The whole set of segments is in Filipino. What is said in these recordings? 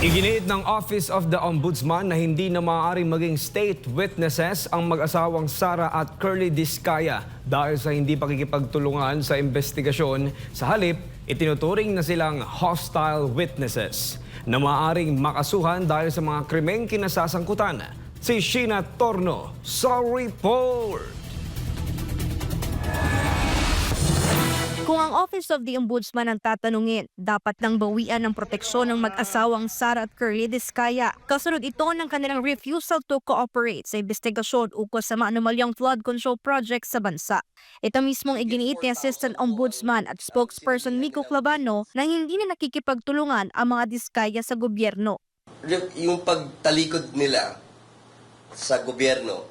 Iginiit ng Office of the Ombudsman na hindi na maaaring maging state witnesses ang mag-asawang Sara at Curly Discaya dahil sa hindi pakikipagtulungan sa investigasyon. Sa halip, itinuturing na silang hostile witnesses na maaaring makasuhan dahil sa mga krimeng kinasasangkutan. Si Sheena Torno sa report. Kung ang Office of the Ombudsman ang tatanungin, dapat nang bawian ng proteksyon ng mag-asawang Sara at Curly Discaya. Kasunod ito ng kanilang refusal to cooperate sa investigasyon ukol sa maanumalyang flood control project sa bansa. Ito mismong iginiit ni Assistant Ombudsman at spokesperson Miko Clavano na hindi na nakikipagtulungan ang mga Discaya sa gobyerno. Yung pagtalikod nila sa gobyerno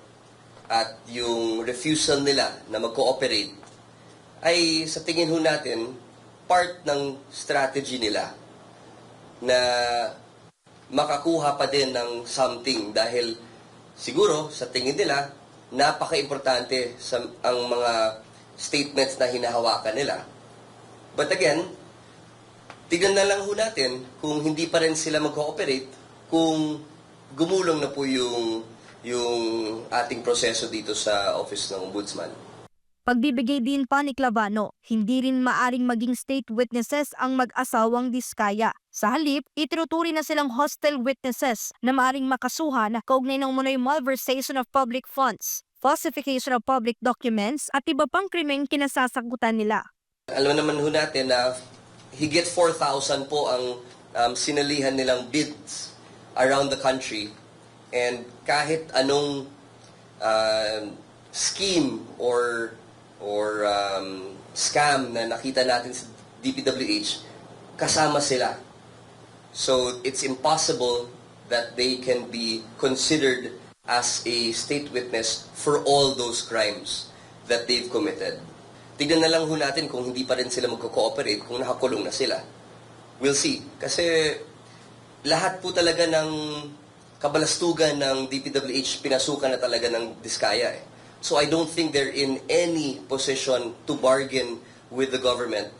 at yung refusal nila na mag-cooperate ay sa tingin ho natin part ng strategy nila na makakuha pa din ng something dahil siguro sa tingin nila napaka-importante sa ang mga statements na hinahawakan nila. But again, tignan na lang ho natin kung hindi pa rin sila mag-cooperate, kung gumulong na po yung ating proseso dito sa Office ng Ombudsman. Pagbibigay din pa ni Clavano, hindi rin maaring maging state witnesses ang mag-asawang Discaya. Sa halip, itinuturi na silang hostile witnesses na maaring makasuhan kaugnay ng umano'y malversation of public funds, falsification of public documents at iba pang krimeng kinasasangkutan nila. Alam naman ho natin na higit 4,000 po ang sinalihan nilang bids around the country, and kahit anong scheme or scam na nakita natin sa DPWH, kasama sila. So it's impossible that they can be considered as a state witness for all those crimes that they've committed. Tignan na lang ho natin kung hindi pa rin sila magko-cooperate, kung nakakulong na sila. We'll see. Kasi lahat po talaga ng kabalastugan ng DPWH pinasukan na talaga ng Discaya eh. So I don't think they're in any position to bargain with the government.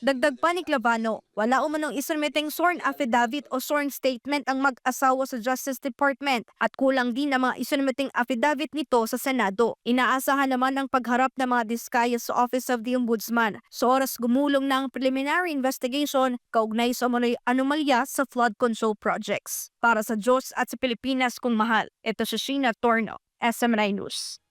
Dagdag pa ni Clavano, wala umanong isubmiteng sworn affidavit o sworn statement ang mag-asawa sa Justice Department at kulang din ang mga isubmiteng affidavit nito sa Senado. Inaasahan naman ang pagharap ng mga Discaya sa Office of the Ombudsman. Sa oras gumulong ng preliminary investigation kaugnay sa umano'y anomalya sa flood control projects. Para sa Diyos at sa Pilipinas kung mahal, ito si Sheena Torno, SMNI News.